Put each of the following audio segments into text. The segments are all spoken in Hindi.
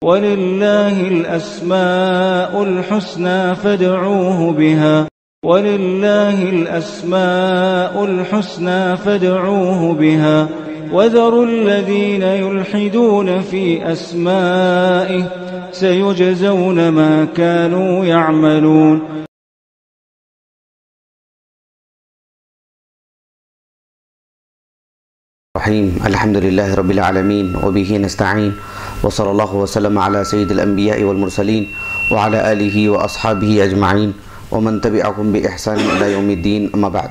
वलिल्लाहिल अस्माउल हुस्ना फदऊहु बिहा वलिल्लाहिल अस्माउल हुस्ना फदऊहु बिहा वज़रुल्लज़ीना युल्हिदून फ़ी अस्माइहि सयुजज़ौन मा कानू यअमलून। अल्हम्दुलिल्लाहि रब्बिल आलमीन व बिही नस्तईन व सल्लल्लाहु वसल्लम अला सय्यिदिल अंबिया वल मुरसलीन व अला आलिहि व अस्हाबिहि अजमाइन व मन तबिअहुम बि इहसान इला यौमिद्दीन। अम्मा बाद,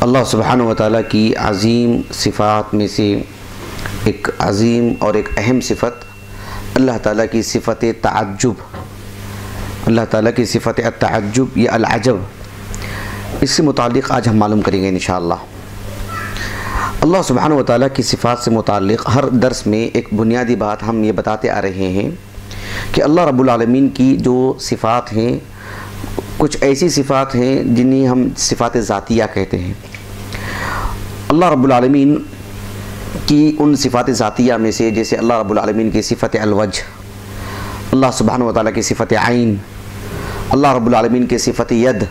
अल्लाह सुब्हानहु व तआला की अज़ीम सिफ़ात में से एक अज़ीम और एक अहम सिफ़त अल्लाह ताला की सिफ़त तअज्जुब, अल्लाह ताला की सिफ़त अत्तअज्जुब या अल-अजब, इससे मुताल्लिक़ आज हम मालूम करेंगे इंशाअल्लाह। अल्लाह सुब्हानहु व तआला की सिफ़ात से मुताल्लिक़ हर दर्स में एक बुनियादी बात हम ये बताते आ रहे हैं कि अल्लाह रब्बुल आलमीन की जो सिफ़ात हैं, कुछ ऐसी सिफ़ात हैं जिन्हें हम सिफ़ात ज़ातिया कहते हैं। अल्लाह रब्बुल आलमीन की उन सिफ़ात ज़ातिया में से, जैसे अल्लाह रब्बुल आलमीन की सिफ़त अल-वज्ह, अल्लाह सुब्हानहु व तआला की सिफ़त आइन, अल्लाह रब्बुल आलमीन की सिफ़त यद,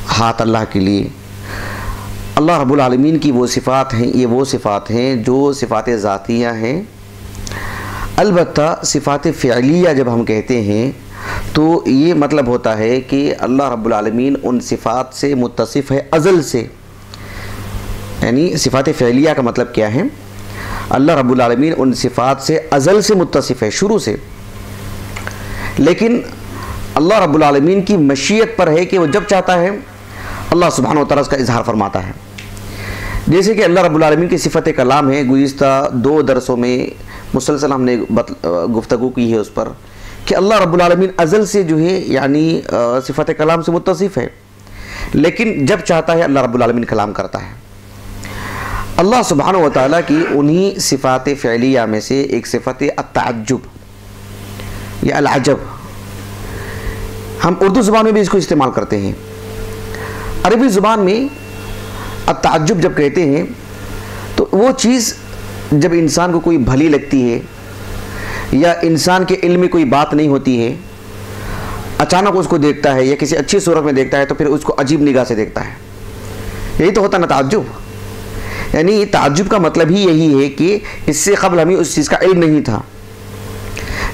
हाथ अल्लाह के लिए, अल्लाह रब्बुल आलमीन की वो सिफ़ात हैं, ये वो सिफ़ात हैं जो सिफ़ात ज़ातिया हैं। अलबत्ता सिफ़ात फ़िअलिया जब हम कहते हैं तो ये मतलब होता है कि अल्लाह रब्बुल आलमीन उन सिफ़ात से मुत्तसिफ़ है अज़ल से। यानी सिफ़ात फ़िअलिया का मतलब क्या है? अल्लाह रब्बुल आलमीन उन सिफ़ात से अज़ल से मुत्तसिफ़ है, शुरू से, लेकिन अल्लाह रब्बुल आलमीन की मशीयत पर है कि वो जब चाहता है अल्लाह सुब्हानहु व तआला उसका इज़हार फरमाता है। जैसे कि अल्लाह रब्बुल आलमीन की सिफ़त कलाम है, गुज़िश्ता 2 दरसों में मुसलसल हमने गुफ्तगू की है उस पर कि अल्लाह रब्बुल आलमीन अज़ल से जो है यानी सिफ़त कलाम से मुत्तसिफ़ है, लेकिन जब चाहता है अल्लाह रब्बुल आलमीन कलाम करता है। अल्लाह सुब्हानहु व तआला की उन्हीं सिफ़ात फ़िअलिया में से एक सिफ़त अत्तअज्जुब या अल-अजब, हम उर्दू ज़ुबान में भी इसको इस्तेमाल करते हैं। अरबी ज़ुबान में अत्तअज्जुब जब कहते हैं तो वो चीज़ जब इंसान को कोई भली लगती है या इंसान के इल्म में कोई बात नहीं होती है, अचानक उसको देखता है या किसी अच्छी सूरत में देखता है तो फिर उसको अजीब निगाह से देखता है, यही तो होता ना तअज्जुब। यानी तअज्जुब का मतलब ही यही है कि इससे क़ब्ल हमें उस चीज़ का इल्म नहीं था,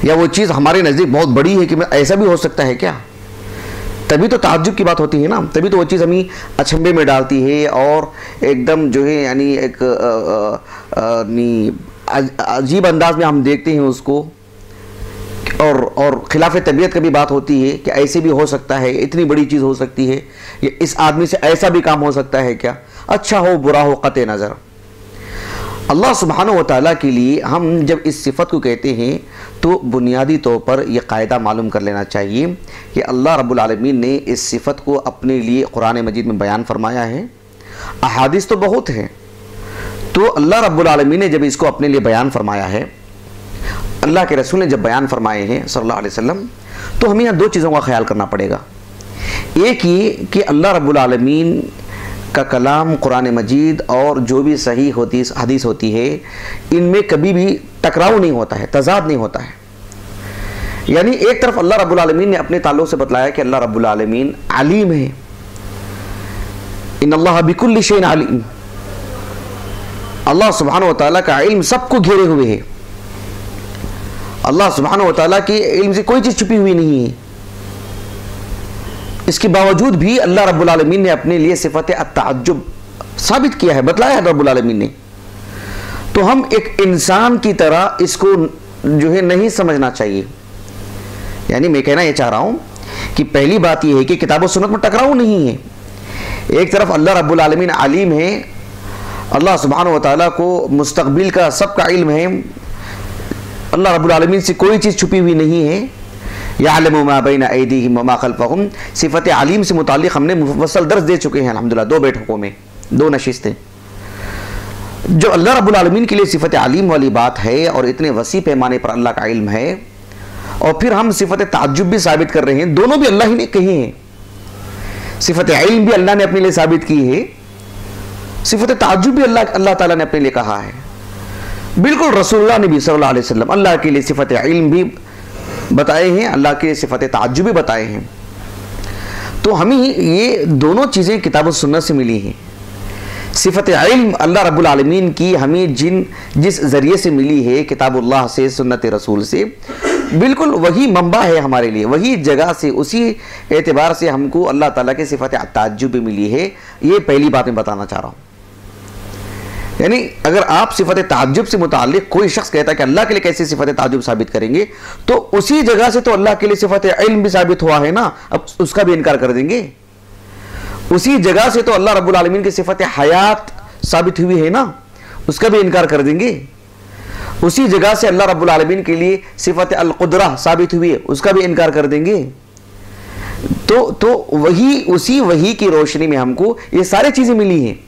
या वो चीज़ हमारे नज़दीक बहुत बड़ी है कि ऐसा भी हो सकता है क्या, तभी तो तअज्जुब की बात होती है ना, तभी तो वो चीज़ हमें अचंभे में डालती है और एकदम जो है यानी एक अजीब अंदाज में हम देखते हैं उसको, और खिलाफ तबीयत की भी बात होती है कि ऐसे भी हो सकता है, इतनी बड़ी चीज़ हो सकती है, या इस आदमी से ऐसा भी काम हो सकता है क्या, अच्छा हो बुरा हो क़त्ए नज़र। अल्लाह सुब्हानहु व तआला के लिए हम जब इस सिफ़त को कहते हैं तो बुनियादी तौर पर यह कायदा मालूम कर लेना चाहिए कि अल्लाह रब्बुल आलमीन ने इस सिफ़त को अपने लिए कुरान मजीद में बयान फरमाया है। अहादीस तो बहुत हैं, तो अल्लाह रब्बुल आलमीन ने जब इसको अपने लिए बयान फरमाया है, अल्लाह के रसूल ने जब बयान फरमाए हैं सल्लल्लाहु अलैहि वसल्लम, तो हमें यहाँ 2 चीज़ों का ख्याल करना पड़ेगा। एक ये कि अल्लाह रब्बुल आलमीन का कलाम कुरान मजीद और जो भी सही होती हदीस होती है, इनमें कभी भी टकराव नहीं होता है, तज़ाद नहीं होता है। यानी एक तरफ अल्लाह रब्बुल आलमीन ने अपने ताल्लुक़ से बतलाया कि अल्लाह रब्बुल आलमीन अलीम है, इन्नल्लाह बिकुल्लि शैइन अलीम, अल्लाह सुब्हानहु व तआला का इल्म सबको घेरे हुए है, अल्लाह सुब्हानहु व तआला के इल्म से कोई चीज़ छुपी हुई नहीं है। इसके बावजूद भी अल्लाह रब्बुल आलमीन ने अपने लिए सिफ़त अत्तअज्जुब साबित किया है, बतलाया है रब्बुल आलमीन ने। तो हम एक इंसान की तरह इसको जो है नहीं समझना चाहिए। यानी मैं कहना ये चाह रहा हूँ कि पहली बात यह है कि किताब और सुन्नत में टकराव नहीं है। एक तरफ अल्लाह रब्बुल आलमीन आलिम है, अल्लाह सुब्हानहु व तआला को मुस्तक़बिल का सबका इल्म है, अल्लाह रब्बुल आलमीन से कोई चीज़ छुपी हुई नहीं है। यअलमु मा बैन अयदीहिम व मा खल्फहुम, सिफ़त आलिम से मुताल्लिक़ हमने मुफ़स्सल दर्स दे चुके हैं अल्हम्दुलिल्लाह 2 बैठकों में, 2 नशिस्तें। जो अल्लाह रब्बुल आलमीन के लिए सिफ़त आलिम वाली बात है और इतने वसी पैमाने पर अल्लाह का इल्म है, और फिर हम सिफ़त ताज्जुब भी साबित कर रहे हैं, दोनों भी अल्लाह ही ने कही हैं। सिफ़त इल्म भी अल्लाह ने अपने लिए साबित की है, सिफ़त ताज्जुब भी अल्लाह ताला ने अपने लिए कहा है। बिल्कुल रसूलुल्लाह नबी सल्लल्लाहु अलैहि वसल्लम अल्लाह के लिए सिफत इल्म भी बताए हैं, अल्लाह के लिए सिफत ताज्जुब भी बताए हैं। तो हमें ये दोनों चीज़ें किताब और सुन्नत से मिली हैं। सिफत इल्म अल्लाह रब्बुल आलमीन की हमें जिस ज़रिए से मिली है, किताबुल्लाह से, सुन्नत रसूल से, बिल्कुल वही मंबा है हमारे लिए, वही जगह से, उसी एतबार से हमको अल्लाह ताला की सिफत ताज्जुब भी मिली है। ये पहली बात मैं बताना चाह रहा हूँ। यानी अगर आप सिफत ताज्जुब से मुताल्लिक कोई शख्स कहता है कि अल्लाह के लिए कैसे सिफत ताज्जुब साबित करेंगे, तो उसी जगह से तो अल्लाह के लिए सिफत इल्म भी साबित हुआ है ना, अब उसका भी इनकार कर देंगे। उसी जगह से तो अल्लाह रब्बुल आलमीन की सिफत हयात साबित हुई है ना, उसका भी इनकार कर देंगे। उसी जगह से अल्लाह रब्बुल आलमीन के लिए सिफत अल कुदरा साबित हुई है, उसका भी इनकार कर देंगे। तो उसी वही की रोशनी में हमको ये सारी चीजें मिली हैं।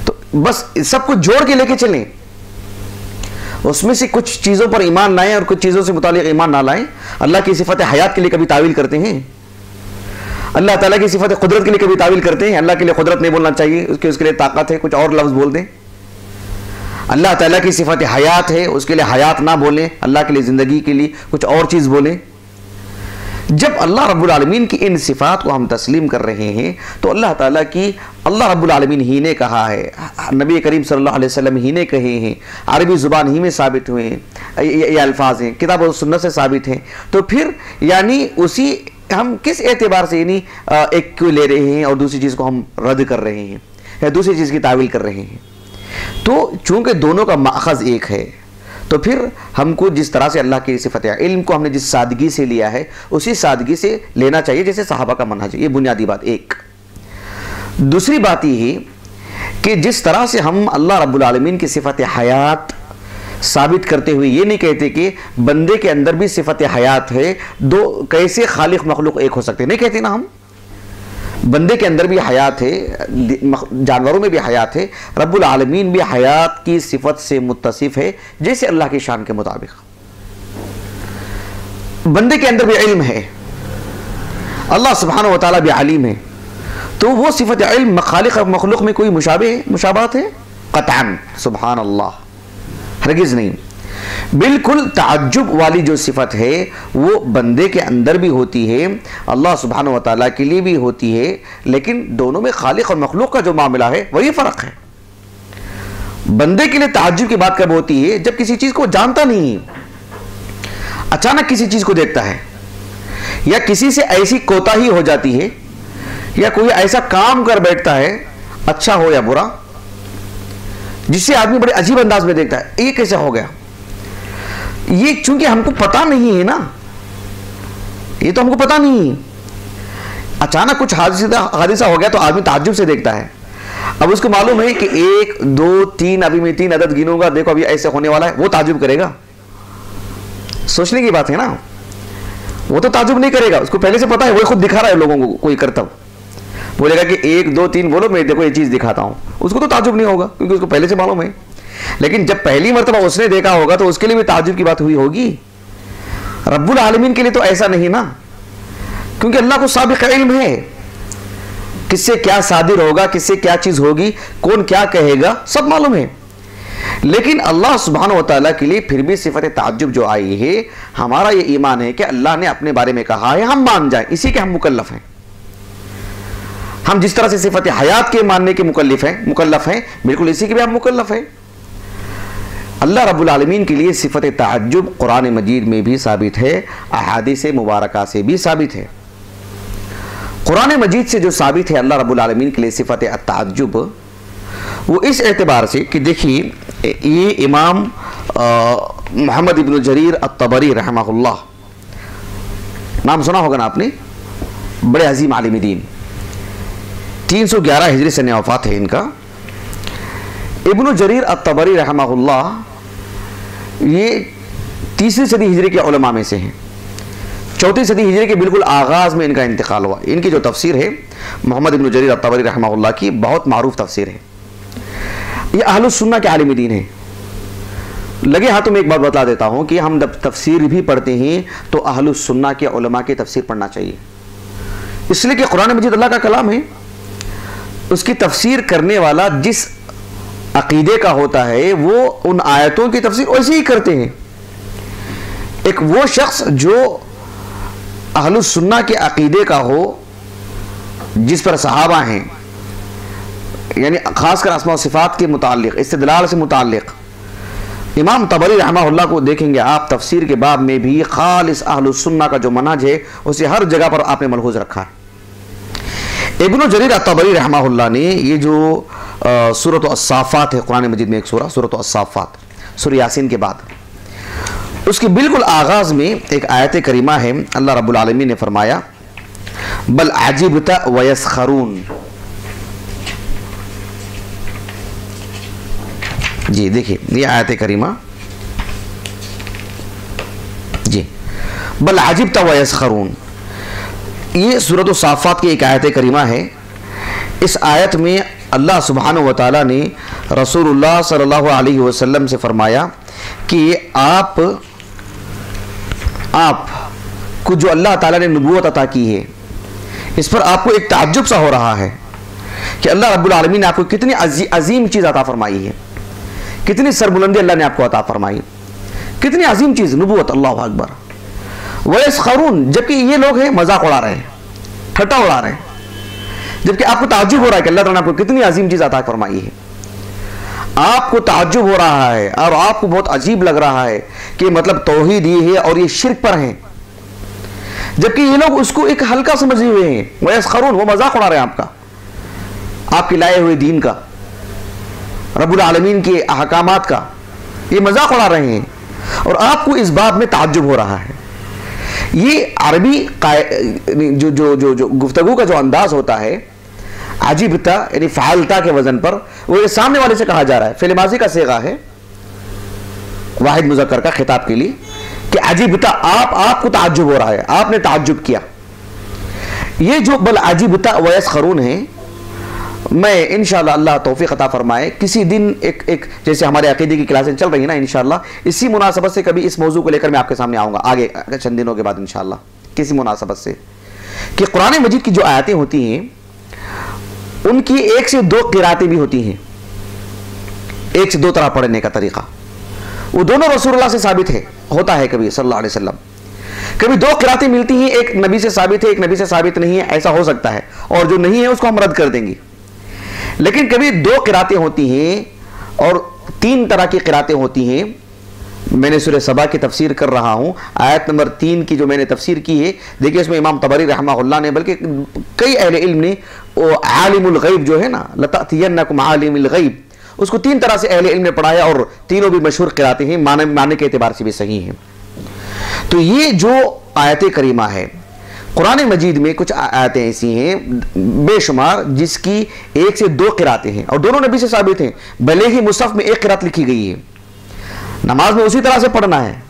तो बस सब कुछ जोड़ के लेके चलें, उसमें से कुछ चीजों पर ईमान लाएं और कुछ चीजों से मुतालिक ईमान ना लाएं। अल्लाह की सिफत हयात के लिए कभी तावील करते हैं, अल्लाह ताला की सिफत कुदरत के लिए कभी तावील करते हैं। अल्लाह के लिए कुदरत नहीं बोलना चाहिए, उसके लिए ताकत है, कुछ और लफ्ज बोल दें। अल्लाह ताला की सिफत हयात है, उसके लिए हयात ना बोलें, अल्लाह के लिए ज़िंदगी के लिए कुछ और चीज़ बोलें। जब अल्लाह रब्बुल आलमीन की इन सिफ़ात को हम तस्लीम कर रहे हैं तो अल्लाह ताला की अल्लाह रब्बुल आलमीन ही ने कहा है, नबी करीम सल्लल्लाहु अलैहि वसल्लम ही ने कहे हैं, अरबी ज़ुबान ही में साबित हुए हैं, ये अल्फाज हैं, किताब और सुन्नत से साबित हैं। तो फिर यानी उसी हम किस एतबार से यानी एक को ले रहे हैं और दूसरी चीज़ को हम रद्द कर रहे हैं या दूसरी चीज़ की तावील कर रहे हैं। तो चूंकि दोनों का माखज़ एक है, तो फिर हमको जिस तरह से अल्लाह की सिफत इल्म को हमने जिस सादगी से लिया है उसी सादगी से लेना चाहिए जैसे सहाबा का मनहज है। ये बुनियादी बात एक। दूसरी बात ये है कि जिस तरह से हम अल्लाह रब्बुल आलमीन की सिफत हयात साबित करते हुए ये नहीं कहते कि बंदे के अंदर भी सिफत हयात है, दो कैसे खालिक मखलूक एक हो सकते, नहीं कहते ना हम। बंदे के अंदर भी हयात है, जानवरों में भी हयात है, रब्बुल आलमीन भी हयात की सिफत से मुत्तसिफ है जैसे अल्लाह की शान के मुताबिक। बंदे के अंदर भी इल्म है, अल्लाह सुब्हानहू व तआला भी आलिम है, तो वो सिफत इल्म खालिक और मखलूक में कोई मुशाबाहत है? क़तअन सुब्हान अल्लाह, हरगिज़ नहीं। बिल्कुल ताज्जुब वाली जो सिफत है वो बंदे के अंदर भी होती है, अल्लाह सुब्हानहू व तआला के लिए भी होती है, लेकिन दोनों में खालिक और मखलूक का जो मामला है वही फ़र्क है। बंदे के लिए ताज्जुब की बात कब होती है? जब किसी चीज़ को जानता नहीं, अचानक किसी चीज़ को देखता है, या किसी से ऐसी कोताही हो जाती है, या कोई ऐसा काम कर बैठता है, अच्छा हो या बुरा, जिससे आदमी बड़े अजीब अंदाज में देखता है, ये कैसे हो गया? ये चूंकि हमको पता नहीं है ना, ये तो हमको पता नहीं है। अचानक कुछ हादिसा हो गया तो आदमी ताज्जुब से देखता है। अब उसको मालूम है कि 1 2 3, अभी मैं 3 अदद गिनूंगा, देखो अभी ऐसे होने वाला है, वो ताज्जुब करेगा? सोचने की बात है ना, वो तो ताज्जुब नहीं करेगा, उसको पहले से पता है, वो खुद दिखा रहा है लोगों को कोई करतब, बोलेगा कि 1 2 3 बोलो, मैं देखो ये चीज दिखाता हूं, उसको तो ताज्जुब नहीं होगा क्योंकि उसको पहले से मालूम है। लेकिन जब पहली मर्तबा उसने देखा होगा तो उसके लिए भी ताज्जुब की बात हुई होगी। रब्बुल आलमीन के लिए तो ऐसा नहीं ना, क्योंकि अल्लाह को साबिक़ इल्म है, किससे क्या सादिर होगा, किससे क्या चीज होगी, कौन क्या कहेगा, सब मालूम है। लेकिन अल्लाह सुब्हानहू व तआला के लिए फिर भी सिफत ताज्जुब जो आई है, हमारा ये ईमान है कि अल्लाह ने अपने बारे में कहा है, हम मान जाए, इसी के हम मुकल्लफ हैं। हम जिस तरह से सिफत हयात के मानने के मुकल्लफ हैं, बिल्कुल इसी के भी हम मुकल्लफ हैं। अल्लाह रब्बुल आलमीन के लिए सिफत ताज्जुब कुरान मजीद में भी साबित है, अहादीस मुबारका से भी साबित है। कुरान मजीद से जो साबित है अल्लाह रब्बुल आलमीन के लिए सिफत ताज्जुब, वो इस एतबार से कि देखिए, ये इमाम मोहम्मद इब्न जरीर अत-तबरी रहमहुल्लाह, नाम सुना होगा ना आपने, बड़े अजीम आलिम दीन, 311 हिजरी सने वफ़ात है इनका। इब्न जरीर अत-तबरी रहमहुल्लाह ये 3री सदी हिजरी के उलमा में से हैं। 4ठी सदी हिजरी के बिल्कुल आगाज़ में इनका इंतकाल हुआ। इनकी जो तफसीर है मोहम्मद इब्न जरीर अत-तबरी रहमहुल्लाह की, बहुत मारूफ तफसीर है। ये अहलुस सुन्ना के आलिम दीन है। लगे हाथों में एक बात बता देता हूँ कि हम जब तफसीर भी पढ़ते हैं तो अहलुस सुन्ना के उलमा की तफसीर पढ़ना चाहिए, इसलिए कि कुरान मजीद अल्लाह का कलाम है, उसकी तफसीर करने वाला जिस अकीदे का होता है वो उन आयतों की तफसीर वैसे ही करते हैं। एक वो शख्स जो अहलुस सुन्ना के अकीदे का हो, जिस पर सहाबा हैं, यानी खासकर अस्मा व सिफात के मुताल्लिक, इस्तिदलाल से मुताल्लिक इमाम तबरी रहमहुल्लाह को देखेंगे आप तफसीर के बाब में भी खालिस अहलुस सुन्ना का जो मनहज है उसे हर जगह पर आपने मलहूज रखा है। इब्न जरीर अत-तबरी रहमहुल्लाह ने ये जो सूरत अस्साफ़ात है, कुरान मजीद में एक सूरत अस्साफ़ात, सूरह यासीन के बाद उसके बिल्कुल आगाज में एक आयत करीमा है। अल्लाह रब्बुल आलमीन ने फरमाया बल अजिबता वयस्खरून। जी देखिए ये आयत करीमा जी, बल अजिबता वयस्खरून, ये सूरत अस्साफ़ात की एक आयत करीमा है। इस आयत में अल्लाह सुब्हानहु व तआला ने रसूलुल्लाह सल्लल्लाहु अलैहि वसल्लम से फरमाया कि आप को जो अल्लाह ताला ने नबूवत अता की है, इस पर आपको एक ताज्जुब सा हो रहा है कि अल्लाह रब्बुल आलमीन ने आपको कितनी अजीम चीज़ अता फरमाई है, कितनी सरबुलंदी अल्लाह ने आपको अता फरमाई, कितनी अजीम चीज़ नबूवत। अल्लाहु अकबर। वयस्खरून, जबकि ये लोग हैं मजाक उड़ा रहे हैं, ठट्टा उड़ा रहे हैं, जबकि आपको ताज्जुब हो रहा है कि अल्लाह ताला ने आपको कितनी अजीम चीज़ अता फरमाई है। आपको ताज्जुब हो रहा है और आपको बहुत अजीब लग रहा है कि मतलब तौहीद ये है और ये शिर्क पर है, जबकि ये लोग उसको एक हल्का समझे हुए हैं। वयस्खरून, वो मजाक उड़ा रहे हैं आपका, आपके लाए हुए दीन का, रब्बुल आलमीन के अहकामात का ये मजाक उड़ा रहे हैं और आपको इस बात में ताज्जुब हो रहा है। ये अरबी जो जो जो जो गुफ्तगू का जो अंदाज होता है, अजीबता यानी फ़ालता के वजन पर, वो ये सामने वाले से कहा जा रहा है, फ़िल माज़ी का सेगा है वाहिद मुज़क्कर का खिताब के लिए कि अजीबता, आपको ताज्जुब हो रहा है, आपने ताज्जुब किया। ये जो बल अजीबता वयस्खरून है, मैं इंशाअल्लाह अल्लाह तौफीक अता फरमाए किसी दिन एक जैसे हमारे अकीदे की क्लासें चल रही है ना, इंशाअल्लाह इसी मुनासबत से कभी इस मौजू को लेकर मैं आपके सामने आऊँगा आगे चंद दिनों के बाद इंशाअल्लाह, किसी मुनासबत से, कि कुरान मजीद की जो आयतें होती हैं उनकी 1 से 2 क़िरातें भी होती हैं, 1 से 2 तरह पढ़ने का तरीका, वो दोनों रसूलुल्लाह से साबित है, होता है कभी सल्लल्लाहु अलैहि वसल्लम, कभी 2 क़िरातें मिलती हैं, एक नबी से साबित है, एक नबी से साबित नहीं है, ऐसा हो सकता है, और जो नहीं है उसको हम रद्द कर देंगे। लेकिन कभी 2 क़िरातें होती हैं और 3 तरह की क़िरातें होती हैं। मैंने सूरह सबा की तफसीर कर रहा हूँ, आयत नंबर 3 की जो मैंने तफसीर की है, देखिए इसमें इमाम तबरी रहमहुल्लाह ने, बल्कि कई अहले इल्म ने, वो आलिमुल गैब जो है ना, लतअतियन्नकुम आलिमुल गैब, उसको 3 तरह से अहले इल्म ने पढ़ा है और तीनों भी मशहूर क़िरातें हैं, माने के एतबार से भी सही हैं। तो ये जो आयत करीमा है कुरान मजीद में, कुछ आयतें ऐसी हैं बेशुमार जिसकी 1 से 2 क़िरातें हैं और दोनों नबी से साबित हैं, भले ही मुसहफ में 1 क़िरात लिखी गई है, नमाज में उसी तरह से पढ़ना है,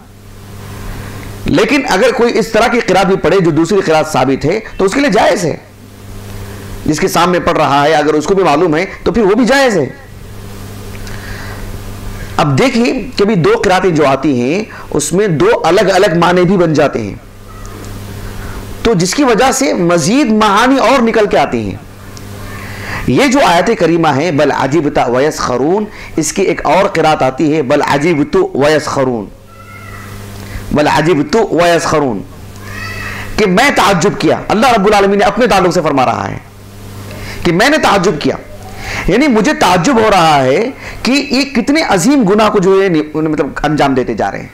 लेकिन अगर कोई इस तरह की क़िरात भी पढ़े जो दूसरी क़िरात साबित है तो उसके लिए जायज़ है। जिसके सामने पढ़ रहा है अगर उसको भी मालूम है तो फिर वो भी जायज़ है। अब देखिए कभी 2 क़िरातें जो आती हैं उसमें 2 अलग अलग माने भी बन जाते हैं, तो जिसकी वजह से मजीद महानी और निकल के आती हैं। ये जो आयत करीमा है बल अजीबता वयस्खरून, इसकी एक और क़िरात आती है बल अजीबतु वयस्खरून, बल अजीबतु वयस्खरून, कि मैं ताज्जुब किया। अल्लाह रब्बुल आलमीन ने अपने ताल्लुक से फरमा रहा है कि मैंने ताज्जुब किया, यानी मुझे ताज्जुब हो रहा है कि ये कितने अजीम गुनाह को जो है मतलब अंजाम देते जा रहे हैं।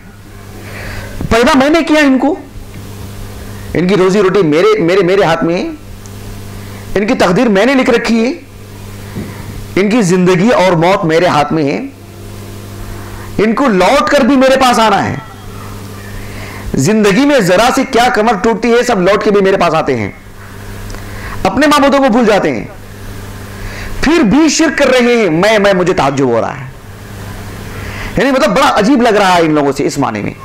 पैदा मैंने किया इनको, इनकी रोजी रोटी मेरे मेरे मेरे हाथ में है, इनकी तकदीर मैंने लिख रखी है, इनकी जिंदगी और मौत मेरे हाथ में है, इनको लौट कर भी मेरे पास आना है। जिंदगी में जरा सी क्या कमर टूटती है सब लौट के भी मेरे पास आते हैं, अपने माबूदों को भूल जाते हैं, फिर भी शिर्क कर रहे हैं। मैं मुझे ताज्जुब हो रहा है, यानी मतलब बड़ा अजीब लग रहा है इन लोगों से, इस माने में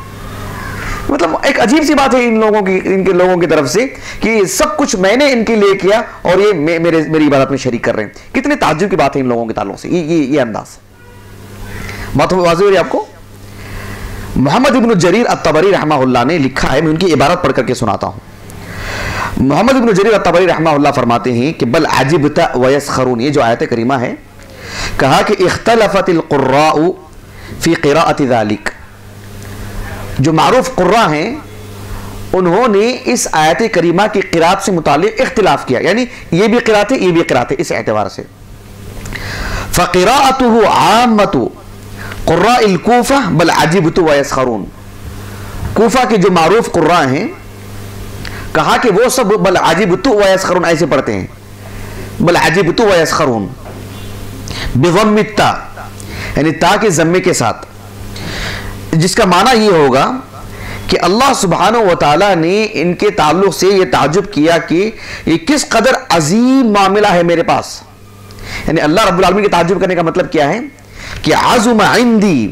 मतलब एक अजीब सी बात है इन लोगों की, इनके लोगों की तरफ से कि सब कुछ मैंने इनके लिए किया और ये मेरी इबादत में शरीक कर रहे हैं। कितने ताज्जुब की बात है इन लोगों के ताल्लुक से, ये अंदाज बात वाज़ेह हो रही है आपको। मोहम्मद इब्न जरीर अत-तबरी रहमहुल्लाह ने लिखा है, मैं उनकी इबारत पढ़ करके सुनाता हूं। मोहम्मद इब्न जरीर अत-तबरी रहमहुल्लाह फरमाते हैं कि बल अजिबता वयस्खरून, ये जो आयत करीमा है कहा कि इख्तलफतिल कुर्राउ फी क़िराअति ज़ालिक, जो मारूफ कुर्रा हैं उन्होंने इस आयत करीमा की क़िराअत से मुतालिक इख्तिलाफ किया, यानी ये भी क़िराअत है ये भी क़िराअत है, इस एतबार से। फ़क़िराअतुहु आम्मतु कुर्राइल कूफ़ा बल अजिबतु व यस्खरून, कूफा के जो मारूफ कुर्रा हैं कहा कि वो सब बल अजिबतु व यस्खरून ऐसे पढ़ते हैं, बल अजिबतु व यस्खरून बिज़म्मित्ता, यानी ता के ज़म्मे के साथ, जिसका माना ये होगा कि अल्लाह सुब्हानहु व तआला ने इनके ताल्लुक से ये ताजुब किया कि ये किस कदर अजीम मामला है मेरे पास। यानी अल्लाह रब्बुल आलमीन के ताजुब करने का मतलब क्या है कि आज़ुम इंदी,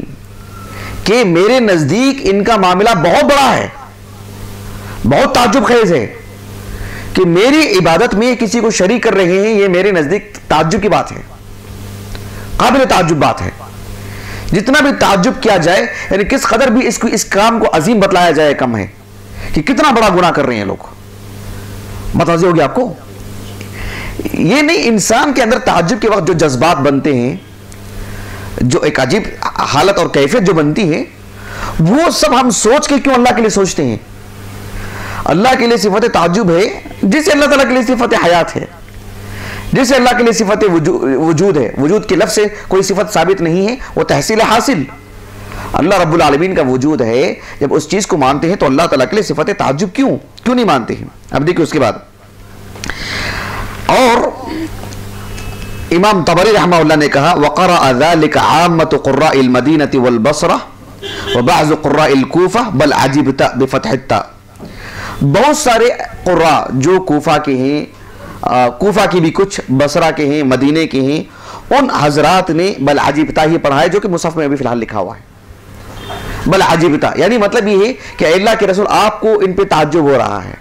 कि मेरे नजदीक इनका मामला बहुत बड़ा है, बहुत ताजुब खेज है कि मेरी इबादत में किसी को शरीक कर रहे हैं, ये मेरे नजदीक ताजुब की बात है, काबिल ताजुब बात है। जितना भी ताजुब किया जाए, यानी किस कदर भी इसको इस काम को अजीम बतलाया जाए कम है, कि कितना बड़ा गुनाह कर रहे हैं लोग। बताइए होगी आपको ये नहीं, इंसान के अंदर ताजुब के वक्त जो जज्बात बनते हैं, जो एक अजीब हालत और कैफियत जो बनती है, वो सब हम सोच के क्यों अल्लाह के लिए सोचते हैं। अल्लाह के लिए सिफत ताजुब है, जिसे अल्लाह ताला के लिए सिफत हयात है, जिसे अल्लाह के लिए सिफत वजूद है। वजूद के लफ्ज़ से कोई सिफत साबित नहीं है, वो तहसील हासिल। अल्लाह रब्बुल आलमीन का वजूद है, जब उस चीज़ को मानते हैं तो अल्लाह ताला के लिए सिफत ताजुब क्यों नहीं मानते हैं। अब देखिए उसके बाद, और इमाम तबरी रहमहुल्लाह ने कहा वक़रा ज़ालिका आम्मतु क़ुर्राइल मदीनति वल बसरा व बअज़ क़ुर्राइल कूफ़ा बल अजिबता बिफ़त्हित्ता, बहुत सारे क़ुर्रा जो कूफ़ा के हैं, कूफ़ा की भी कुछ, बसरा के हैं, मदीने के हैं, उन हजरात ने बल अजिबता ही पढ़ा है, जो कि मुसहफ़ में अभी फ़िलहाल लिखा हुआ है। बल अजिबता यानी मतलब ये है कि अल्लाह के रसूल आपको इन पे ताज्जुब हो रहा है,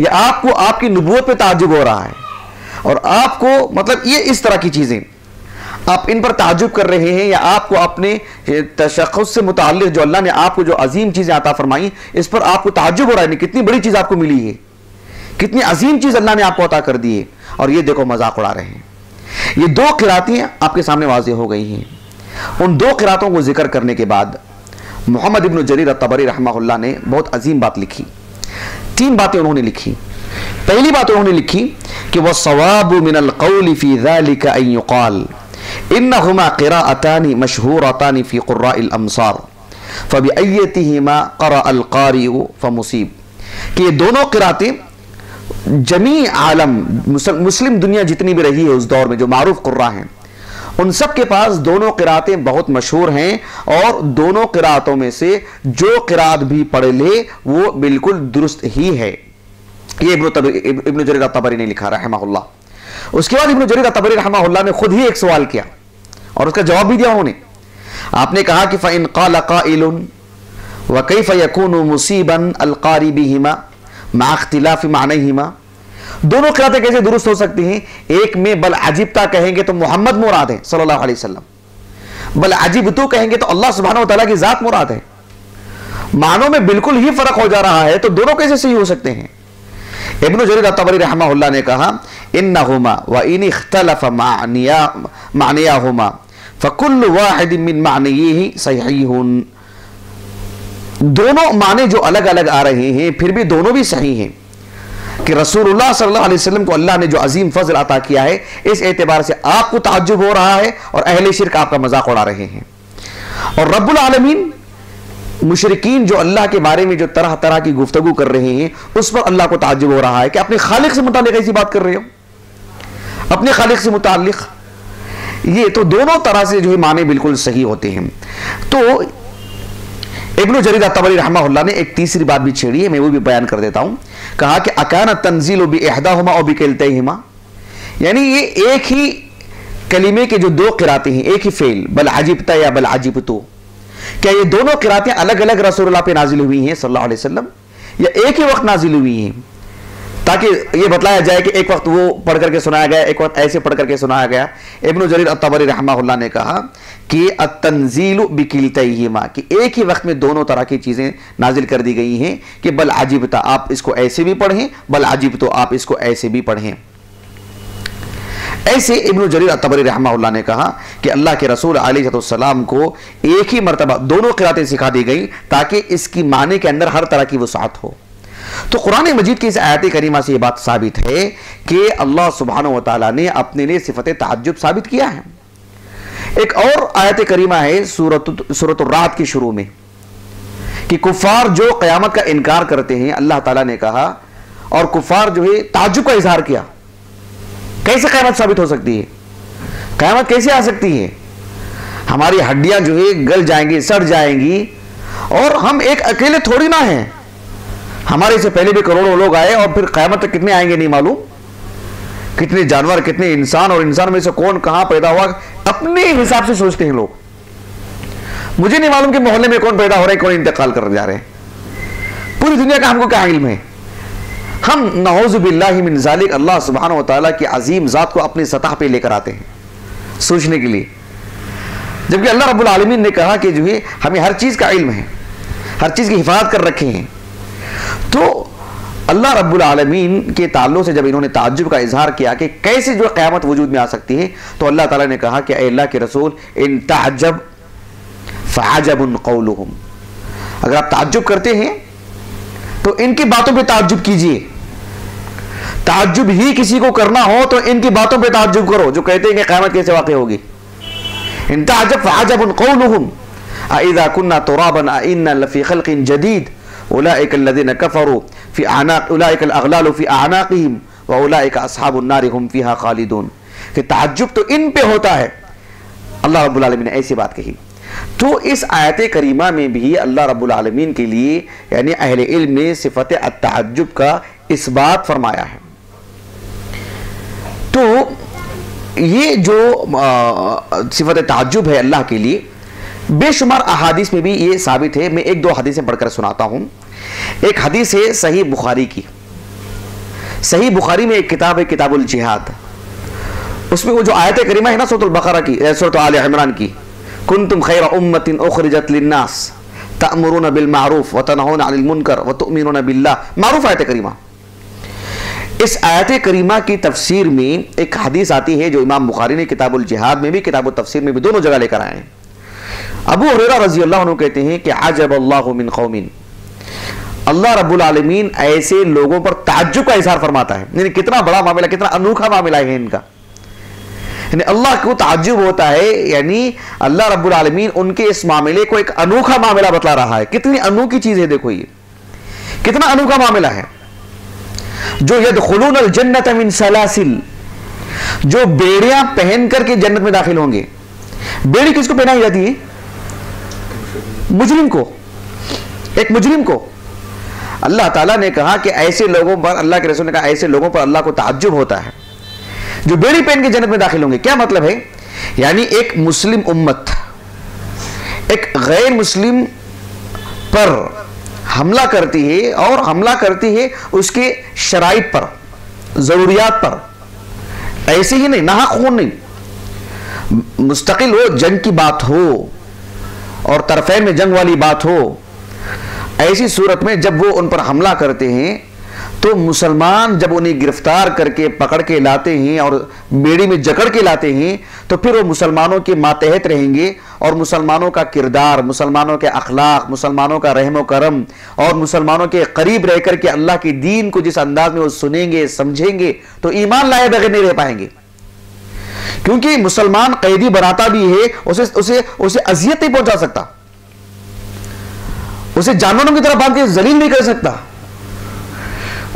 या आपको आपकी नबूवत पे ताज्जुब हो रहा है, और आपको मतलब ये इस तरह की चीज़ें आप इन पर ताज्जुब कर रहे हैं, या आपको अपने तशख़्ख़ुस से मुताल्लिक़ जो अल्लाह ने आपको जो अजीम चीज़ें अता फरमाई, इस पर आपको ताज्जुब हो रहा है। कितनी बड़ी चीज़ आपको मिली है, कितनी अजीम चीज़ अल्लाह ने आपको अता कर दी है, और ये देखो मजाक उड़ा रहे हैं। ये दो क़िरातें आपके सामने वाज़ेह हो गई हैं। उन दो क़िरातों को जिक्र करने के बाद मोहम्मद इब्न जरीर अत-तबरी रहमहुल्लाह ने बहुत अजीम बात लिखी। 3 बातें उन्होंने लिखी। पहली बात उन्होंने लिखी कि वह सवाबु मिनल क़ौलि फ़ी ज़ालिका अन युक़ाल इन्नहुमा क़िराअतानि मशहूरतानि फ़ी क़ुर्राइल अमसार फ़बिअय्यतिहिमा क़रअल क़ारिउ फ़मुसीब, कि ये दोनों क़िरातें जमी आलम मुस्लिम दुनिया जितनी भी रही है उस दौर में, जो मारूफ कुर्रा हैं, उन सब के पास दोनों क़िरातें बहुत मशहूर हैं, और दोनों क़िरातों में से जो क़िरात भी पढ़ ले वो बिल्कुल दुरुस्त ही है। ये इब्न जरीर अत-तबरी ने लिखा रहमहुल्लाह। उसके बाद इब्न जरीर अत-तबरी रहमहुल्लाह ने खुद ही एक सवाल किया और उसका जवाब भी दिया उन्होंने। आपने कहा कि फ़इन क़ाल क़ाइलुन व कैफ़ यकूनु मुसीबन अल क़ारी बिहिमा मा इख्तिलाफ़ मानहिमा, दोनों क़िरातें कैसे दुरुस्त हो सकती हैं। एक में बल अजिबता कहेंगे तो मोहम्मद मुराद है सल्लल्लाहु अलैहि वसल्लम, बल अजिबतु कहेंगे तो अल्लाह सुब्हानहु व तआला की ज़ात मुराद है। मानों में बिल्कुल ही फ़र्क हो जा रहा है, तो दोनों कैसे सही हो सकते हैं। इब्न जरीर अत-तबरी रहमहुल्लाह ने कहा इन्नहुमा व इन इख्तलफ़ मानियाहुमा फ़कुल्लु वाहिदिन मिन मानियिही सहीहुन, दोनों माने जो अलग अलग आ रहे हैं फिर भी दोनों भी सही हैं, कि रसूलुल्लाह सल्लल्लाहु अलैहि वसल्लम को अल्लाह ने जो अजीम फजल अता किया है, इस एतबार से आपको ताज्जुब हो रहा है और अहले शिरक आपका मजाक उड़ा रहे हैं। और रब्बुल आलमीन मुशरिकीन जो अल्लाह के बारे में जो तरह तरह की गुफ्तगू कर रहे हैं, उस पर अल्लाह को ताज्जुब हो रहा है कि अपने खालिक से मुताल्लिक ऐसी बात कर रहे हो, अपने खालिक से मुताल्लिक। ये तो दोनों तरह से जो है माने बिल्कुल सही होते हैं। तो इब्न जरीर अत-तबरी रहमहुल्लाह ने एक तीसरी बात भी छेड़ी है, मैं वो भी बयान कर देता हूं। कहा कि अकाना तंजीलु बि इहदाहुमा और बिकिलतैहिमा, यानी ये एक ही कलीमे के जो दो क़िरातें हैं, एक ही फेल, बल अजिबता या बल अजिबतु, क्या ये दोनों क़िरातें अलग अलग रसूलुल्लाह पे नाजिल हुई हैं सल्लल्लाहु अलैहि वसल्लम, या एक ही वक्त नाजिल हुई हैं, ताकि ये बतलाया जाए कि एक वक्त वो पढ़ करके सुनाया गया, एक वक्त ऐसे पढ़ करके सुनाया गया। इब्न जरीर अत-तबरी रहमहुल्लाह ने कहा कि अत-तंजीलु बिकिलतैहिमा, कि एक ही वक्त में दोनों तरह की चीज़ें नाजिल कर दी गई हैं, कि बल अजिबता आप इसको ऐसे भी पढ़ें, बल अजिबतु आप इसको ऐसे भी पढ़ें। ऐसे इब्न जरीर अत-तबरी रहमहुल्लाह ने कहा कि अल्लाह के रसूल अलैहिस्सलाम को एक ही मरतबा दोनों क़िराअतें सिखा दी गई ताकि इसकी माने के अंदर हर तरह की वसाअत हो। तो कुरान मजीद की इस आयत करीमा से ये बात साबित है कि अल्लाह सुब्हानहु व तआला ने अपने लिए सिफत ताज्जुब साबित किया है। एक और आयत करीमा है सूरत रात की शुरू में कि कुफार जो क़यामत का इनकार करते हैं, अल्लाह ताला ने कहा और कुफार जो है ताज्जुब का इजहार किया, कैसे क़यामत साबित हो सकती है, क़यामत कैसे आ सकती है, हमारी हड्डियां जो है गल जाएंगी, सड़ जाएंगी और हम एक अकेले थोड़ी ना हैं, हमारे से पहले भी करोड़ों लोग आए और फिर क़यामत तक कितने आएंगे नहीं मालूम, कितने जानवर, कितने इंसान, और इंसान में से कौन कहां पैदा हुआ अपने हिसाब से सोचते हैं लोग। मुझे नहीं मालूम कि मोहल्ले में कौन पैदा हो रहा है, कौन इंतकाल कर जा रहे हैं, पूरी दुनिया का हमको क्या इल्म है। हम नऊज़ु बिल्लाहि मिन ज़ालिक अल्लाह सुब्हानहु व तआला की अजीम ज़ात को अपनी सतह पे लेकर आते हैं सोचने के लिए, जबकि अल्लाह रब्बुल आलमीन ने कहा कि जो है हमें हर चीज़ का इल्म है, हर चीज़ की हिफाजत कर रखे हैं। तो अल्लाह रब्बुल आलमीन के ताल्लुक से जब इन्होंने ताज्जुब का इजहार किया कि कैसे जो क़यामत वजूद में आ सकती है, तो अल्लाह ताला ने कहा कि अल्लाह के रसूल इन तअज्जब फ़अजबुन क़ौलुहुम, अगर आप ताज्जुब करते हैं तो इनकी बातों पे ताज्जुब कीजिए। ताज्जुब ही किसी को करना हो तो इनकी बातों पे ताज्जुब करो जो कहते हैं कि क़यामत कैसे वाक़ई होगी। इन तअज्जब फ़अजबुन क़ौलुहुम अइज़ा कुन्ना तुराबन अइन्ना लफ़ी ख़ल्क़िन जदीद उलाइका अल्लज़ीना कफ़रू फ़ी अअनाक़ उलाइका अल-अग़लालु फ़ी अअनाक़िहिम व उलाइका अस्हाबुन नारि हुम फ़ीहा ख़ालिदून, कि ताज्जुब तो इन पे होता है। अल्लाह रब्बुल आलमीन ने ऐसी बात कही। तो इस आयत करीमा में भी अल्लाह रब्बुल आलमीन के लिए यानी अहले इल्म ने सिफत अत्ताज्जुब का इस्बात फरमाया है। तो ये जो सिफत ताज्जुब है अल्लाह के लिए, बेशुमार अहादीस में भी ये साबित है। मैं एक दो हदीसें पढ़कर सुनाता हूं। एक हदीस है सही बुखारी की। सही बुखारी में एक किताब है किताबुल जिहाद, उसमें वो जो आयत करीमा है ना सूरत बकरा की, सूरत आले इमरान की, कुंतुम खैरा उम्मतिन उखरिजत लिन्नास तअमुरुना बिल मारूफ व तनहौना अनिल मुनकर व तुमिनुना बिल्लाह, मारूफ आयत करीमा। इस आयत करीमा की तफसीर में एक हदीस आती है जो इमाम बुखारी ने किताबुल जिहाद में भी, किताबुल तफसीर में भी, दोनों जगह लेकर आए हैं। अबू हुरैरा रज़ी अल्लाह अन्हु कहते हैं कि अजब अल्लाहु मिन कौमिन, अल्लाह रब्बुल आलमीन ऐसे लोगों पर ताज्जुब का इज़हार फरमाता है। यानी कितना बड़ा मामला, कितना अनोखा मामला है इनका, यानी अल्लाह को ताज्जुब होता है, यानी अल्लाह रब्बुल आलमीन उनके इस मामले को एक अनोखा मामला बतला रहा है। कितनी अनोखी चीज है, देखो ये कितना अनोखा मामला है। जो यदखुलूनल जन्नत मिन सलासिल, जो बेड़ियां पहन करके जन्नत में दाखिल होंगे। बेड़ी किसको पहनाई जाती है? मुजरिम को, एक मुजरिम को। अल्लाह ताला ने कहा कि ऐसे लोगों पर, अल्लाह के रसूल ने कहा ऐसे लोगों पर अल्लाह को ताज्जुब होता है जो बेड़ी पहन के जन्नत में दाखिल होंगे। क्या मतलब है? यानी एक मुस्लिम उम्मत एक गैर मुस्लिम पर हमला करती है, और हमला करती है उसके शराइत पर, जरूरियात पर, ऐसे ही नहीं, नाहक खून नहीं, मुस्तकिल हो, जंग की बात हो और तरफैन में जंग वाली बात हो, ऐसी सूरत में जब वो उन पर हमला करते हैं तो मुसलमान जब उन्हें गिरफ्तार करके पकड़ के लाते हैं और बेड़ी में जकड़ के लाते हैं तो फिर वो मुसलमानों के मातहत रहेंगे और मुसलमानों का किरदार, मुसलमानों के अखलाक, मुसलमानों का रहम करम और मुसलमानों के करीब रह कर के अल्लाह के दीन को जिस अंदाज में वो सुनेंगे, समझेंगे, तो ईमान लाए बगैर नहीं रह पाएंगे। क्योंकि मुसलमान कैदी बनाता भी है, उसे अजियत नहीं पहुंचा सकता, उसे जानवरों की तरह बांध के जलील नहीं कर सकता,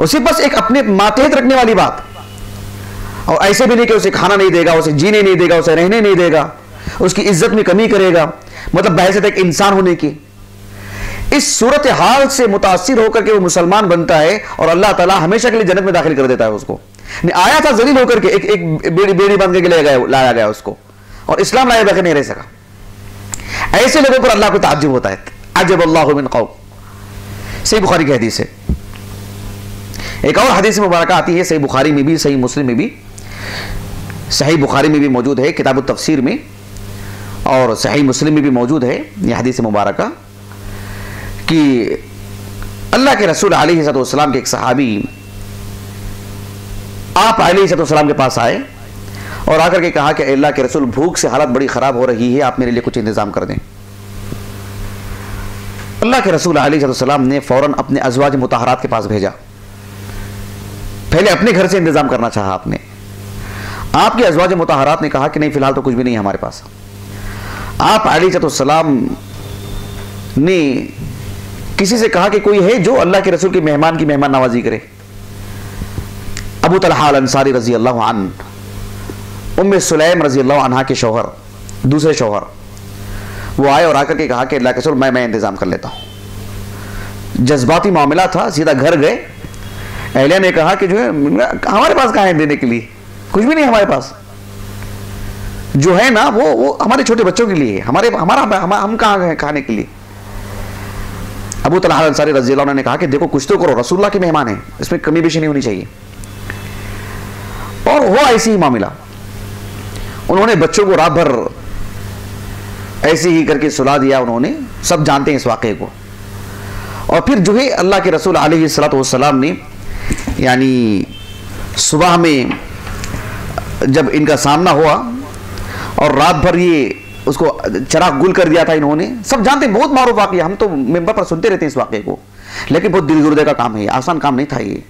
उसे बस एक अपने मातहत रखने वाली बात। और ऐसे भी नहीं कि उसे खाना नहीं देगा, उसे जीने नहीं देगा, उसे रहने नहीं देगा, उसकी इज्जत में कमी करेगा, मतलब बहैसियत एक इंसान होने की। इस सूरत हाल से मुतासिर होकर के वो मुसलमान बनता है और अल्लाह ताला हमेशा के लिए जन्नत में दाखिल कर देता है उसको। आया था जलील होकर के, एक बेड़ी बांध के लाया गया उसको, और इस्लाम लाया बगैर नहीं रह सका। ऐसे लोगों पर अल्लाह को ताज्जुब होता है। अजब अल्लाहु मिन कौम, सही बुखारी की हदीस है। एक और हदीस मुबारक आती है सही बुखारी में भी, सही मुस्लिम में भी। सही बुखारी में भी मौजूद है किताब तफसीर में, और सही मुस्लिम में भी मौजूद है यह हदीस मुबारक कि अल्लाह के रसूल अलैहिस्सलाम के एक सहाबी आप अलैहिस्सलाम के पास आए और आकर के कहा कि अल्लाह के रसूल, भूख से हालत बड़ी ख़राब हो रही है, आप मेरे लिए कुछ इंतज़ाम कर दें। अल्लाह के रसूल अलैहिस्सलाम ने फ़ौरन अपने अज़वाज मुतहरात के पास भेजा। पहले अपने घर से इंतज़ाम करना चाहा आपने। आपके अज़वाज मुतहरात ने कहा कि नहीं, फ़िलहाल तो कुछ भी नहीं है हमारे पास। आप अलैहिस्सलाम ने किसी से कहा कि कोई है जो अल्लाह के रसूल के मेहमान की मेहमान नवाजी करे। अबू तलहा अल अंसारी रज़ी अल्लाहु अन्हु, उम्मे सुलैम रज़ी अल्लाहु अन्हा के शौहर, दूसरे शौहर, वो आए और आकर के कहा कि अल्लाह के रसूल मैं इंतज़ाम कर लेता हूँ। जज्बाती मामला था, सीधा घर गए। अहलिया ने कहा कि जो है हमारे पास कहाँ है देने के लिए, कुछ भी नहीं हमारे पास, जो है ना वो हमारे छोटे बच्चों के लिए, हम कहाँ गए खाने के लिए। अबू तलहा अल अंसारी रज़ी अल्लाहु अन्हु ने कहा कि देखो कुछ तो करो, रसूलुल्लाह के मेहमान हैं, इसमें कमी बेशी नहीं होनी चाहिए। और हुआ ऐसी ही मामला। उन्होंने बच्चों को रात भर ऐसे ही करके सुला दिया। उन्होंने, सब जानते हैं इस वाक़े को। और फिर जो है अल्लाह के रसूल अलैहिस्सलातु वस्सलाम ने यानी सुबह में जब इनका सामना हुआ और रात भर ये उसको चराग गुल कर दिया था इन्होंने, सब जानते हैं, बहुत मारूफ वाक़या, हम तो मेंबर पर सुनते रहते हैं इस वाक़े को, लेकिन बहुत दिलगुर्दे का काम है, आसान काम नहीं था ये।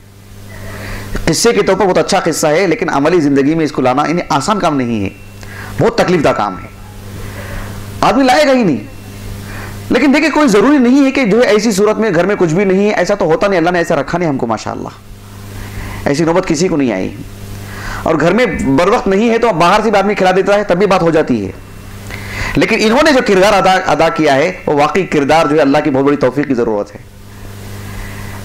किस्से के तौर पर बहुत अच्छा किस्सा है, लेकिन अमली ज़िंदगी में इसको लाना इन्हें आसान काम नहीं है, बहुत तकलीफ का काम है, आदमी लाएगा ही नहीं। लेकिन देखिए कोई ज़रूरी नहीं है कि जो है ऐसी सूरत में घर में कुछ भी नहीं है, ऐसा तो होता नहीं, अल्लाह ने ऐसा रखा नहीं हमको माशाअल्लाह, ऐसी नौबत किसी को नहीं आई। और घर में बर वक्त नहीं है तो बाहर से भी आदमी खिला देता है, तब भी बात हो जाती है। लेकिन इन्होंने जो किरदार अदा किया है वो वाकई किरदार जो है अल्लाह की बहुत बड़ी तौफीक की ज़रूरत है।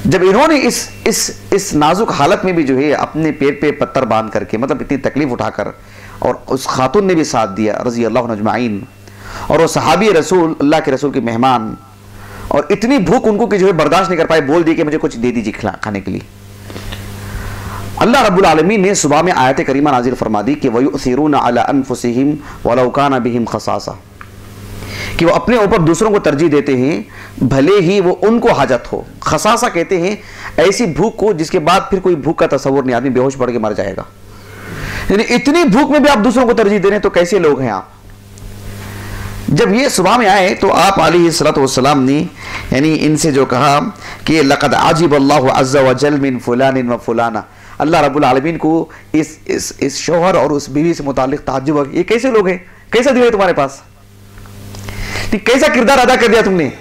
जब इन्होंने इस नाजुक हालत में भी जो है अपने पेट पे पत्थर बांध करके, मतलब इतनी तकलीफ उठाकर, और उस खातून ने भी साथ दिया रज़ी अल्लाहु अजमाइन, और वो सहाबी रसूल, अल्लाह के रसूल के मेहमान, और इतनी भूख उनको कि जो है बर्दाश्त नहीं कर पाए, बोल दिए कि मुझे कुछ दे दीजिए खाने के लिए। अल्लाह रब्बुल आलमीन ने सुबह में आयत करीमा नाजिल फरमा दी कि वयुसिरूना अला अनफुसिहिम वलौ काना बिहिम खसासा, कि वो अपने ऊपर दूसरों को तरजीह देते हैं भले ही वो उनको हाजत हो। खसासा कहते हैं ऐसी भूख को जिसके बाद फिर कोई भूख का तस्वुर नहीं, आदमी बेहोश पड़ के मर जाएगा। यानी इतनी भूख में भी आप दूसरों को तरजीह दे रहे हैं, तो कैसे लोग हैं आप। जब ये सुबह में आए तो आप अलैहिस्सलातु वस्सलाम ने यानी इनसे जो कहा कि लक़द आजिब अल्लाहु अज़्ज़ा व जल मिन फुलानिन व फुलाना, अल्लाह रब्बुल आलमीन को इस शौहर और उस बीवी से मुताल्लिक ताज्जुब, ये कैसे लोग हैं, कैसा दिल है तुम्हारे पास, कैसा किरदार अदा कर दिया तुमने।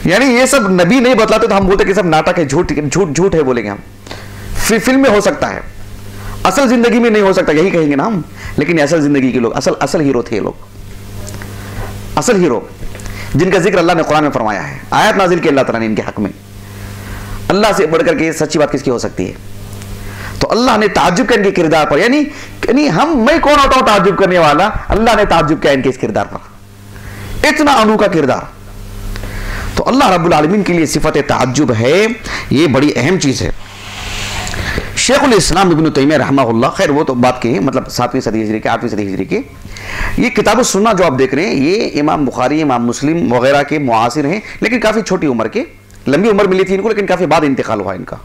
यानी ये सब नबी नहीं बतलाते तो हम बोलते कि सब नाटक है, झूठ है बोलेंगे हम, फिल्म में हो सकता है, असल जिंदगी में नहीं हो सकता, यही कहेंगे ना हम। लेकिन असल जिंदगी के लोग असल हीरो थे, लोग असल हीरो जिनका जिक्र अल्लाह ने कुरान में फरमाया है, आयत नाजिल की अल्लाह ताला ने इनके हक में। अल्लाह से बढ़कर के सच्ची बात किसकी हो सकती है। तो अल्लाह ने ताज्जुब किया इनके किरदार पर, यानी मैं कौन होता हूं ताज्जुब करने वाला, अल्लाह ने ताज्जुब किया इनके इस किरदार पर, इतना अनोखा किरदार। तो अल्लाह रब्बुल आलमीन के लिए सिफत ताज्जुब है, ये बड़ी अहम चीज है। शेखुल इस्लाम इब्न तैमिया रहमहुल्लाह, खैर वो तो बात की है, मतलब 7वीं सदी हिजरी के 8वीं सदी हिजरी के, ये किताब सुन्ना जो आप देख रहे हैं ये इमाम बुखारी, इमाम मुस्लिम वगैरह के मुआसिर हैं, लेकिन काफ़ी छोटी उम्र के, लंबी उम्र मिली थी इनको लेकिन काफ़ी बाद इंतकाल हुआ इनका।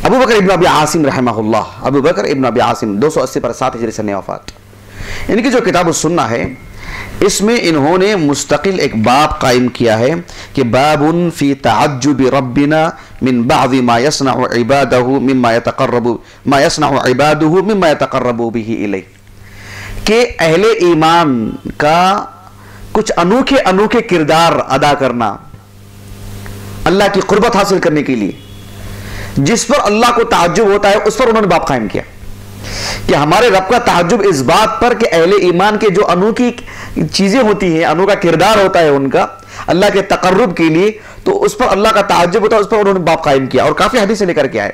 अबू बकर इब्न अबी आसिम रहमहुल्लाह, अबू बकर इब्न अबी आसिम 280 पर 7 हिजरी सने वफात। इनकी जो किताब सुन्ना है इसमें इन्होंने मुस्तकिल एक बाब कायम किया है कि बाबुन फी तअज्जुबि रब्बिना मिन बाज़ि मा यसनअु इबादहु मिम्मा यतक़र्रबु बिही इलैह, कि अहले ईमान का कुछ अनोखे अनोखे किरदार अदा करना अल्लाह की कुर्बत हासिल करने के लिए, जिस पर अल्लाह को ताज्जुब होता है, उस पर उन्होंने बाब कायम किया कि हमारे रब का ताज्जुब इस बात पर कि अहले ईमान के जो अनोखी चीजें होती हैं, अनोखा किरदार होता है उनका अल्लाह के तकर्रुब के लिए, तो उस पर अल्लाह का ताज्जुब होता है, उस पर उन्होंने बाब कायम किया। और काफी हदीसें लेकर के आए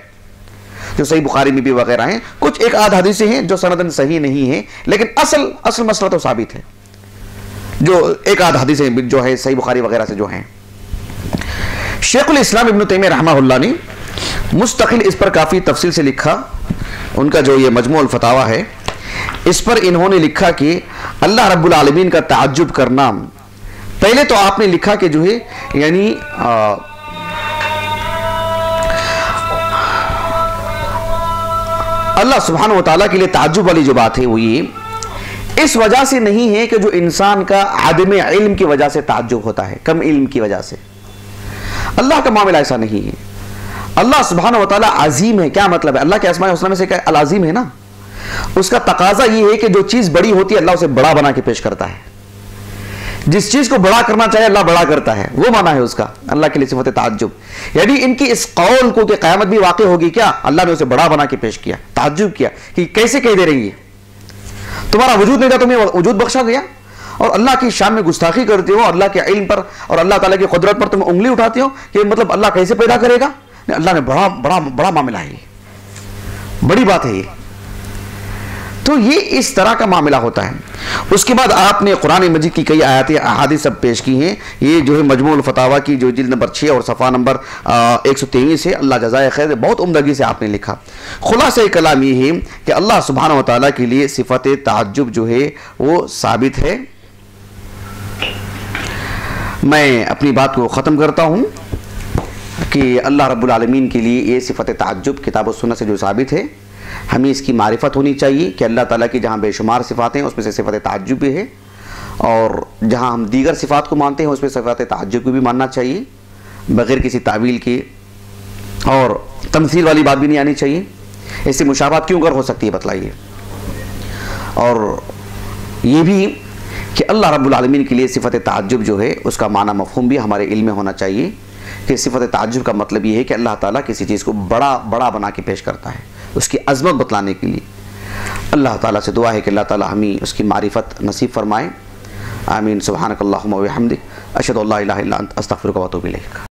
जो सही बुखारी में भी वगैरह हैं, कुछ एक आध हदीसें हैं जो सनदन सही नहीं है, लेकिन असल मसला तो साबित है, जो एक आध हदीसें जो है सही बुखारी वगैरह से जो हैं। शेखुल इस्लाम इब्न तैमिया रहमहुल्लाह ने मुस्तकिल इस पर काफी तफसील से लिखा, उनका जो ये मजमू फतावा है इस पर इन्होंने लिखा कि अल्लाह रब्बुल आलमीन का ताज्जुब करना, पहले तो आपने लिखा कि जो है यानी अल्लाह सुब्हानहु व तआला के लिए ताज्जुब वाली जो बात है वो ये इस वजह से नहीं है कि जो इंसान का आदम इल्म की वजह से ताज्जुब होता है, कम इल्म की वजह से। अल्लाह का मामला ऐसा नहीं है। अल्लाह सुब्हानहु व तआला अजीम है। क्या मतलब है? अल्लाह के अस्माए हुस्ना में से क्या अल अजीम है ना। उसका तकाजा ये है कि जो चीज बड़ी होती है अल्लाह उसे बड़ा बना के पेश करता है। जिस चीज को बड़ा करना चाहे अल्लाह बड़ा करता है, वो माना है उसका। अल्लाह के लिए सिफत ताज्जुब। यानी इनकी इस कौल को कि क़यामत भी वाक़ई होगी क्या, अल्लाह ने उसे बड़ा बना के पेश किया, ताज्जुब किया कि कैसे कह दे रही है, तुम्हारा वजूद नहीं था, तुम्हें वजूद बख्शा गया, और अल्लाह की शान में गुस्ताखी करते हो, अल्लाह के इल्म पर और अल्लाह ताला की कुदरत पर तुम उंगली उठाते हो कि मतलब अल्लाह कैसे पैदा करेगा। अल्लाह ने बड़ा बड़ा बड़ा मामला है, बड़ी बात है ये। तो ये इस तरह का मामला होता है। उसके बाद आपने कुरान मजीद की कई आयतें अहादीस सब पेश की हैं। ये जो है मजमूउल फतावा की जो जिल्द नंबर 6 और सफ़ा नंबर 123 है। अल्लाह जज़ाए खैर, बहुत उम्दगी से आपने लिखा। खुलासा कलाम ये है कि अल्लाह सुब्हानहु व तआला के लिए सिफत ताज्जुब जो है वो साबित है। मैं अपनी बात को ख़त्म करता हूँ कि अल्लाह रब्बुल आलमीन के लिए ये सिफत ताज्जुब किताब और सुन्नत से जो साबित है, हमें इसकी मारिफत होनी चाहिए कि अल्लाह ताला की जहाँ बेशुमार सिफ़ातें हैं उसमें से सिफ़त ताज्जुब भी है, और जहाँ हम दीगर सिफ़ात को मानते हैं उसमें सिफ़त ताज्जुब को भी मानना चाहिए बग़ैर किसी तावील के। और तमसील वाली बात भी नहीं आनी चाहिए। ऐसी मुशाबाहत क्यों कर हो सकती है बतलाइए। और ये भी कि अल्लाह रब्बुल आलमीन के लिए सिफ़त ताज्जुब जो है उसका माना मफ़हूम भी हमारे इल्म में होना चाहिए कि सिफ़त ताज्जुब का मतलब ये है कि अल्लाह ताला किसी चीज़ को बड़ा बड़ा बना के पेश करता है, उसकी अज़मत बतलाने के लिए। अल्लाह ताला से दुआ है कि अल्लाह ताला हमें उसकी मारिफत नसीब फरमाए। आमीन। सुब्हानकल्लाहुम्मा व बिहम्दिक, अशहदु अल्ला इलाहा इल्ला अंत, अस्तगफिरुका व अतूबु इलैक।